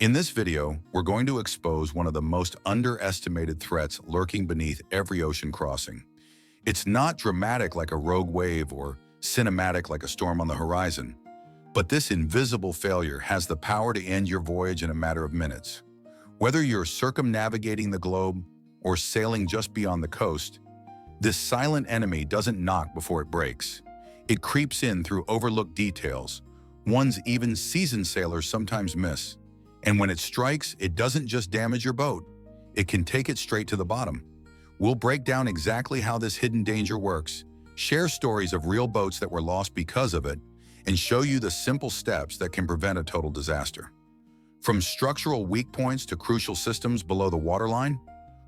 In this video, we're going to expose one of the most underestimated threats lurking beneath every ocean crossing. It's not dramatic like a rogue wave or cinematic like a storm on the horizon, but this invisible failure has the power to end your voyage in a matter of minutes. Whether you're circumnavigating the globe or sailing just beyond the coast, this silent enemy doesn't knock before it breaks. It creeps in through overlooked details, ones even seasoned sailors sometimes miss. And when it strikes, it doesn't just damage your boat, it can take it straight to the bottom. We'll break down exactly how this hidden danger works, share stories of real boats that were lost because of it, and show you the simple steps that can prevent a total disaster. From structural weak points to crucial systems below the waterline,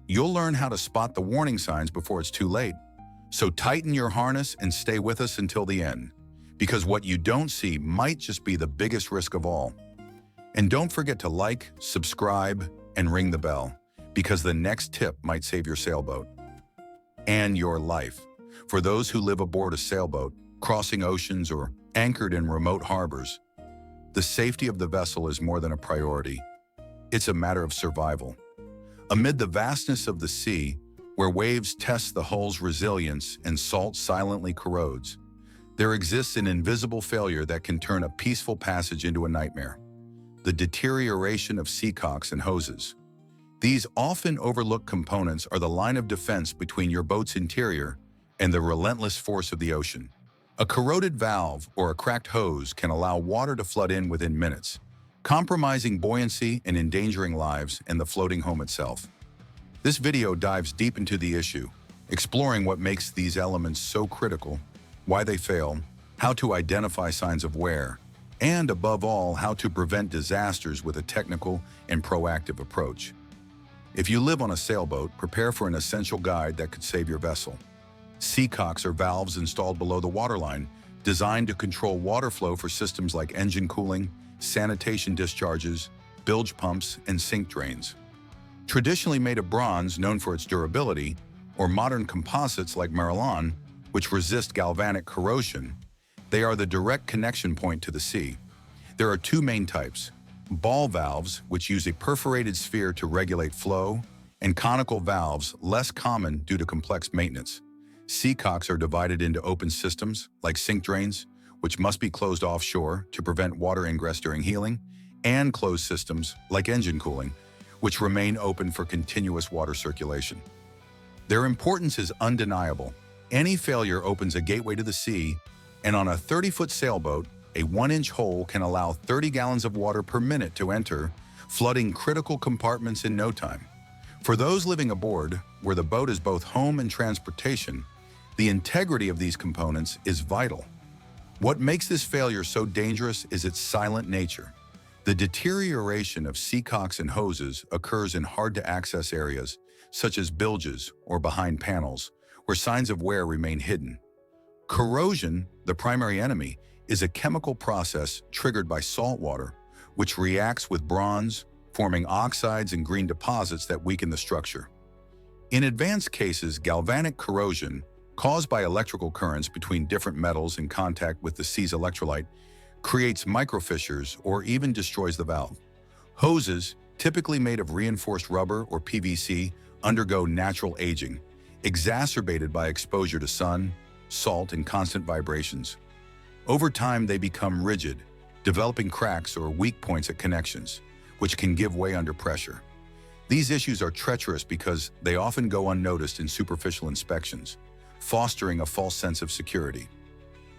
you'll learn how to spot the warning signs before it's too late. So tighten your harness and stay with us until the end, because what you don't see might just be the biggest risk of all. And don't forget to like, subscribe, and ring the bell, because the next tip might save your sailboat and your life. For those who live aboard a sailboat, crossing oceans, or anchored in remote harbors, the safety of the vessel is more than a priority. It's a matter of survival. Amid the vastness of the sea, where waves test the hull's resilience and salt silently corrodes, there exists an invisible failure that can turn a peaceful passage into a nightmare: the deterioration of seacocks and hoses. These often overlooked components are the line of defense between your boat's interior and the relentless force of the ocean. A corroded valve or a cracked hose can allow water to flood in within minutes, compromising buoyancy and endangering lives and the floating home itself. This video dives deep into the issue, exploring what makes these elements so critical, why they fail, how to identify signs of wear, and above all, how to prevent disasters with a technical and proactive approach. If you live on a sailboat, prepare for an essential guide that could save your vessel. Seacocks are valves installed below the waterline, designed to control water flow for systems like engine cooling, sanitation discharges, bilge pumps, and sink drains. Traditionally made of bronze, known for its durability, or modern composites like Marilon, which resist galvanic corrosion, they are the direct connection point to the sea. There are two main types: ball valves, which use a perforated sphere to regulate flow, and conical valves, less common due to complex maintenance. Seacocks are divided into open systems, like sink drains, which must be closed offshore to prevent water ingress during healing, and closed systems, like engine cooling, which remain open for continuous water circulation. Their importance is undeniable. Any failure opens a gateway to the sea, and on a 30-foot sailboat, a 1-inch hole can allow 30 gallons of water per minute to enter, flooding critical compartments in no time. For those living aboard, where the boat is both home and transportation, the integrity of these components is vital. What makes this failure so dangerous is its silent nature. The deterioration of seacocks and hoses occurs in hard-to-access areas, such as bilges or behind panels, where signs of wear remain hidden. Corrosion, the primary enemy, is a chemical process triggered by salt water, which reacts with bronze, forming oxides and green deposits that weaken the structure. In advanced cases, galvanic corrosion, caused by electrical currents between different metals in contact with the sea's electrolyte, creates microfissures or even destroys the valve. Hoses, typically made of reinforced rubber or PVC, undergo natural aging, exacerbated by exposure to sun, salt, and constant vibrations. Over time, they become rigid, developing cracks or weak points at connections, which can give way under pressure. These issues are treacherous because they often go unnoticed in superficial inspections, fostering a false sense of security.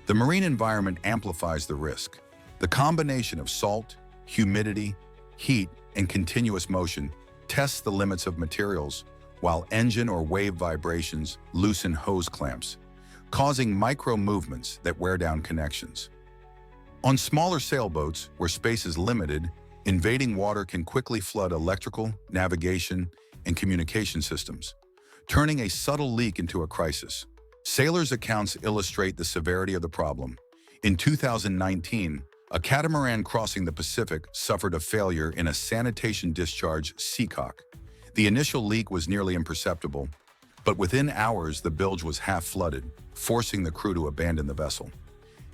The marine environment amplifies the risk. The combination of salt, humidity, heat, and continuous motion tests the limits of materials, while engine or wave vibrations loosen hose clamps, causing micro-movements that wear down connections. On smaller sailboats, where space is limited, invading water can quickly flood electrical, navigation, and communication systems, turning a subtle leak into a crisis. Sailors' accounts illustrate the severity of the problem. In 2019, a catamaran crossing the Pacific suffered a failure in a sanitation discharge seacock. The initial leak was nearly imperceptible, but within hours the bilge was half flooded, forcing the crew to abandon the vessel.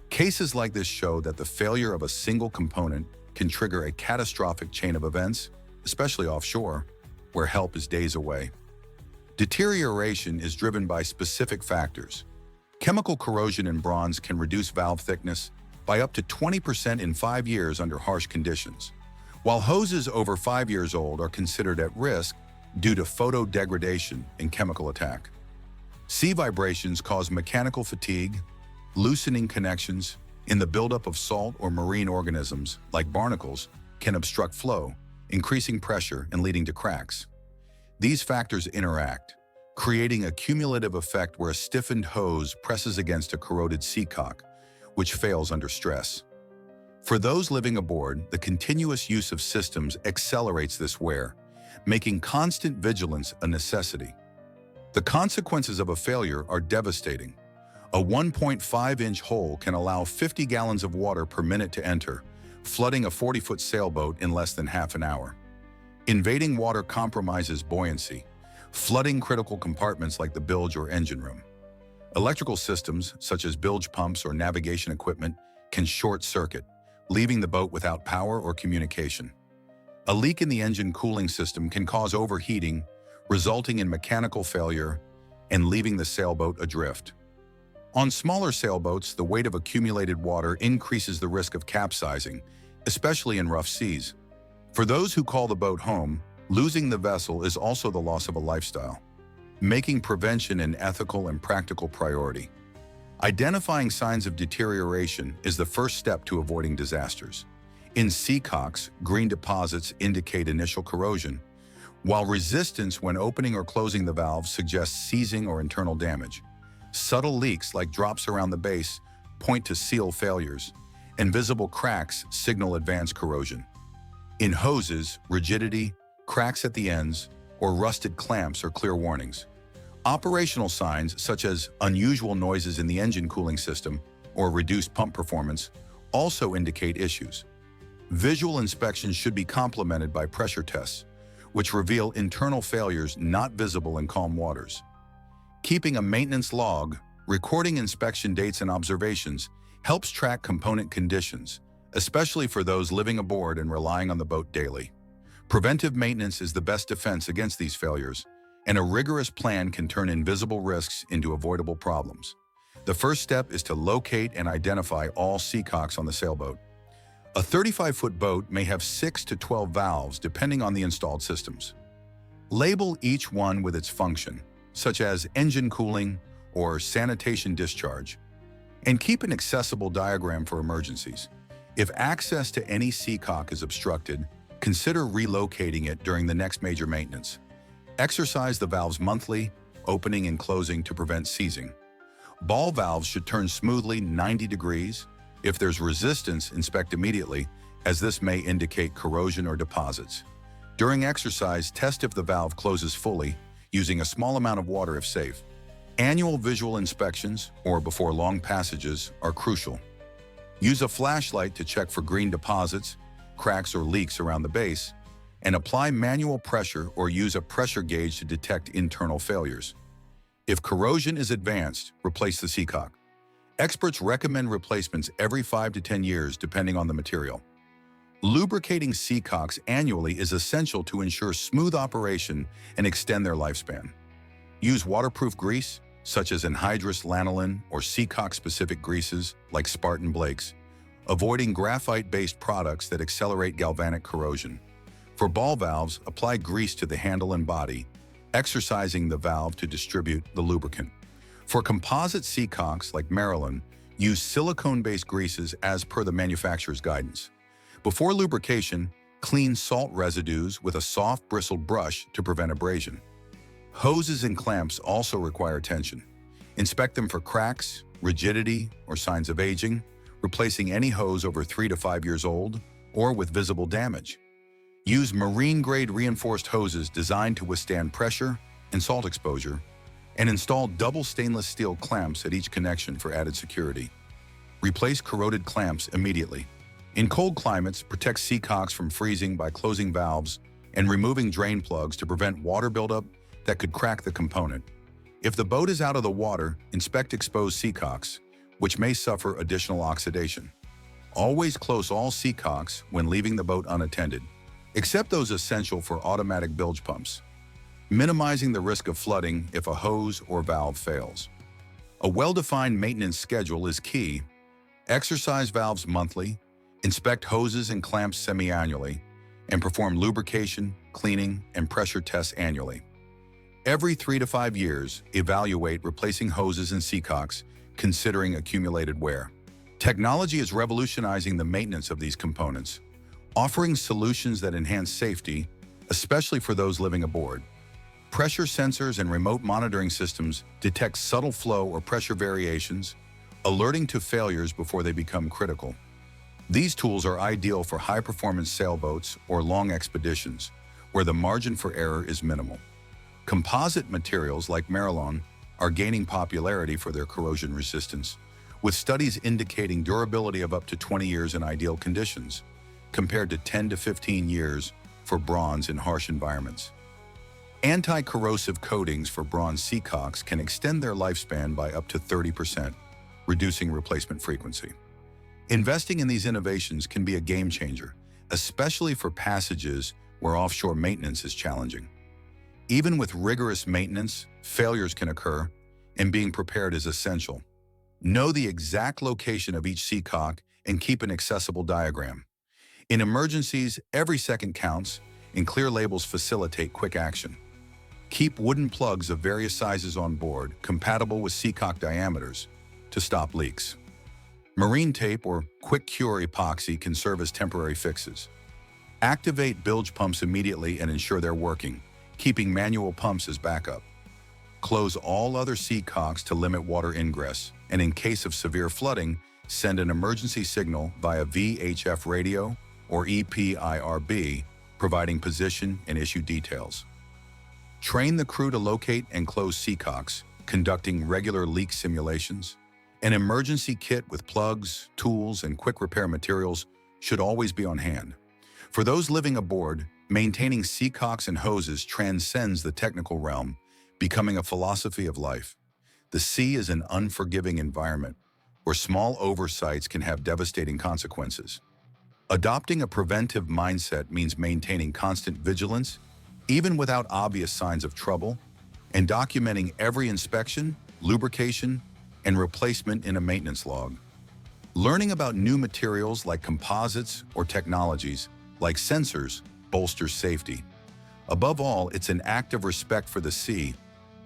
Cases like this show that the failure of a single component can trigger a catastrophic chain of events, especially offshore, where help is days away. Deterioration is driven by specific factors. Chemical corrosion in bronze can reduce valve thickness by up to 20% in 5 years under harsh conditions, while hoses over 5 years old are considered at risk due to photodegradation and chemical attack. Sea vibrations cause mechanical fatigue, loosening connections in the buildup of salt, or marine organisms, like barnacles, can obstruct flow, increasing pressure and leading to cracks. These factors interact, creating a cumulative effect where a stiffened hose presses against a corroded seacock, which fails under stress. For those living aboard, the continuous use of systems accelerates this wear, making constant vigilance a necessity. The consequences of a failure are devastating. A 1.5-inch hole can allow 50 gallons of water per minute to enter, flooding a 40-foot sailboat in less than half an hour. Invading water compromises buoyancy, flooding critical compartments like the bilge or engine room. Electrical systems, such as bilge pumps or navigation equipment, can short-circuit, leaving the boat without power or communication. A leak in the engine cooling system can cause overheating, resulting in mechanical failure and leaving the sailboat adrift. On smaller sailboats, the weight of accumulated water increases the risk of capsizing, especially in rough seas. For those who call the boat home, losing the vessel is also the loss of a lifestyle, making prevention an ethical and practical priority. Identifying signs of deterioration is the first step to avoiding disasters. In seacocks, green deposits indicate initial corrosion, while resistance when opening or closing the valve suggests seizing or internal damage. Subtle leaks like drops around the base point to seal failures, and visible cracks signal advanced corrosion. In hoses, rigidity, cracks at the ends, or rusted clamps are clear warnings. Operational signs such as unusual noises in the engine cooling system or reduced pump performance also indicate issues. Visual inspections should be complemented by pressure tests, which reveal internal failures not visible in calm waters. Keeping a maintenance log, recording inspection dates and observations, helps track component conditions, especially for those living aboard and relying on the boat daily. Preventive maintenance is the best defense against these failures, and a rigorous plan can turn invisible risks into avoidable problems. The first step is to locate and identify all seacocks on the sailboat. A 35-foot boat may have 6 to 12 valves depending on the installed systems. Label each one with its function, such as engine cooling or sanitation discharge, and keep an accessible diagram for emergencies. If access to any seacock is obstructed, consider relocating it during the next major maintenance. Exercise the valves monthly, opening and closing to prevent seizing. Ball valves should turn smoothly 90 degrees. If there's resistance, inspect immediately, as this may indicate corrosion or deposits. During exercise, test if the valve closes fully, using a small amount of water if safe. Annual visual inspections, or before long passages, are crucial. Use a flashlight to check for green deposits, cracks or leaks around the base, and apply manual pressure or use a pressure gauge to detect internal failures. If corrosion is advanced, replace the seacock. Experts recommend replacements every 5 to 10 years depending on the material. Lubricating seacocks annually is essential to ensure smooth operation and extend their lifespan. Use waterproof grease, such as anhydrous lanolin or seacock-specific greases like Spartan Blake's, avoiding graphite-based products that accelerate galvanic corrosion. For ball valves, apply grease to the handle and body, exercising the valve to distribute the lubricant. For composite seacocks like Maryland, use silicone-based greases as per the manufacturer's guidance. Before lubrication, clean salt residues with a soft bristled brush to prevent abrasion. Hoses and clamps also require attention. Inspect them for cracks, rigidity, or signs of aging, replacing any hose over 3 to 5 years old or with visible damage. Use marine-grade reinforced hoses designed to withstand pressure and salt exposure, and install double stainless steel clamps at each connection for added security. Replace corroded clamps immediately. In cold climates, protect seacocks from freezing by closing valves and removing drain plugs to prevent water buildup that could crack the component. If the boat is out of the water, inspect exposed seacocks, which may suffer additional oxidation. Always close all seacocks when leaving the boat unattended, except those essential for automatic bilge pumps, minimizing the risk of flooding if a hose or valve fails. A well-defined maintenance schedule is key. Exercise valves monthly, inspect hoses and clamps semi-annually, and perform lubrication, cleaning, and pressure tests annually. Every 3 to 5 years, evaluate replacing hoses and seacocks, considering accumulated wear. Technology is revolutionizing the maintenance of these components, offering solutions that enhance safety, especially for those living aboard. Pressure sensors and remote monitoring systems detect subtle flow or pressure variations, alerting to failures before they become critical. These tools are ideal for high-performance sailboats or long expeditions, where the margin for error is minimal. Composite materials like Marilon are gaining popularity for their corrosion resistance, with studies indicating durability of up to 20 years in ideal conditions, compared to 10 to 15 years for bronze in harsh environments. Anti-corrosive coatings for bronze seacocks can extend their lifespan by up to 30%, reducing replacement frequency. Investing in these innovations can be a game changer, especially for passages where offshore maintenance is challenging. Even with rigorous maintenance, failures can occur, and being prepared is essential. Know the exact location of each seacock and keep an accessible diagram. In emergencies, every second counts, and clear labels facilitate quick action. Keep wooden plugs of various sizes on board, compatible with seacock diameters, to stop leaks. Marine tape or quick-cure epoxy can serve as temporary fixes. Activate bilge pumps immediately and ensure they're working, keeping manual pumps as backup. Close all other seacocks to limit water ingress, and in case of severe flooding, send an emergency signal via VHF radio or EPIRB, providing position and issue details. Train the crew to locate and close seacocks, conducting regular leak simulations. An emergency kit with plugs, tools, and quick repair materials should always be on hand. For those living aboard, maintaining seacocks and hoses transcends the technical realm, becoming a philosophy of life. The sea is an unforgiving environment where small oversights can have devastating consequences. Adopting a preventive mindset means maintaining constant vigilance, even without obvious signs of trouble, and documenting every inspection, lubrication, and replacement in a maintenance log. Learning about new materials like composites or technologies like sensors bolsters safety. Above all, it's an act of respect for the sea,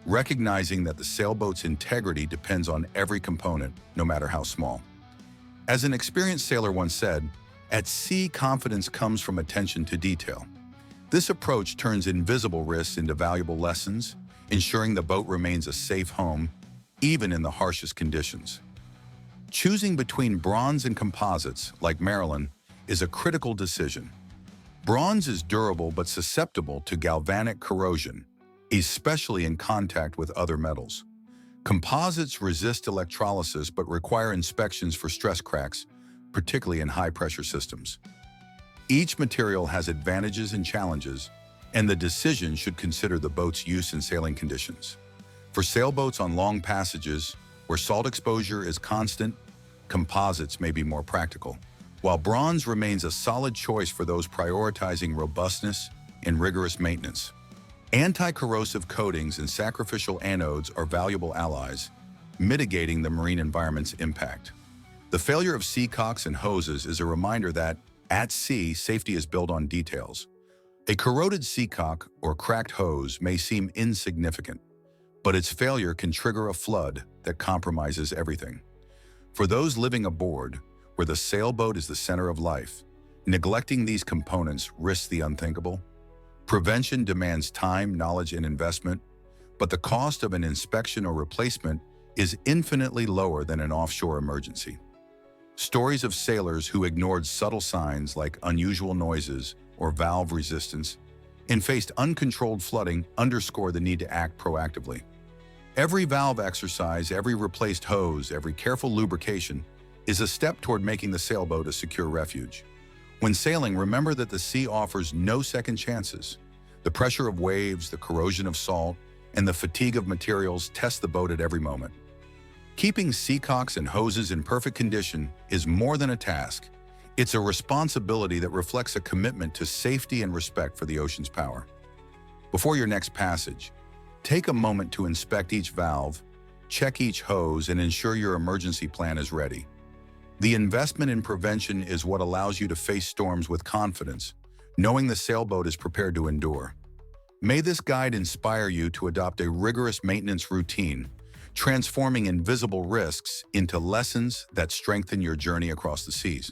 recognizing that the sailboat's integrity depends on every component, no matter how small. As an experienced sailor once said, "At sea, confidence comes from attention to detail." This approach turns invisible risks into valuable lessons, ensuring the boat remains a safe home, even in the harshest conditions. Choosing between bronze and composites, like Marilyn, is a critical decision. Bronze is durable but susceptible to galvanic corrosion, especially in contact with other metals. Composites resist electrolysis but require inspections for stress cracks, particularly in high-pressure systems. Each material has advantages and challenges, and the decision should consider the boat's use and sailing conditions. For sailboats on long passages, where salt exposure is constant, composites may be more practical, while bronze remains a solid choice for those prioritizing robustness and rigorous maintenance. Anti-corrosive coatings and sacrificial anodes are valuable allies, mitigating the marine environment's impact. The failure of seacocks and hoses is a reminder that, at sea, safety is built on details. A corroded seacock or cracked hose may seem insignificant, but its failure can trigger a flood that compromises everything. For those living aboard, where the sailboat is the center of life, neglecting these components risks the unthinkable. Prevention demands time, knowledge, and investment, but the cost of an inspection or replacement is infinitely lower than an offshore emergency. Stories of sailors who ignored subtle signs like unusual noises or valve resistance and faced uncontrolled flooding underscore the need to act proactively. Every valve exercise, every replaced hose, every careful lubrication is a step toward making the sailboat a secure refuge. When sailing, remember that the sea offers no second chances. The pressure of waves, the corrosion of salt, and the fatigue of materials test the boat at every moment. Keeping seacocks and hoses in perfect condition is more than a task. It's a responsibility that reflects a commitment to safety and respect for the ocean's power. Before your next passage, take a moment to inspect each valve, check each hose, and ensure your emergency plan is ready. The investment in prevention is what allows you to face storms with confidence, knowing the sailboat is prepared to endure. May this guide inspire you to adopt a rigorous maintenance routine, transforming invisible risks into lessons that strengthen your journey across the seas.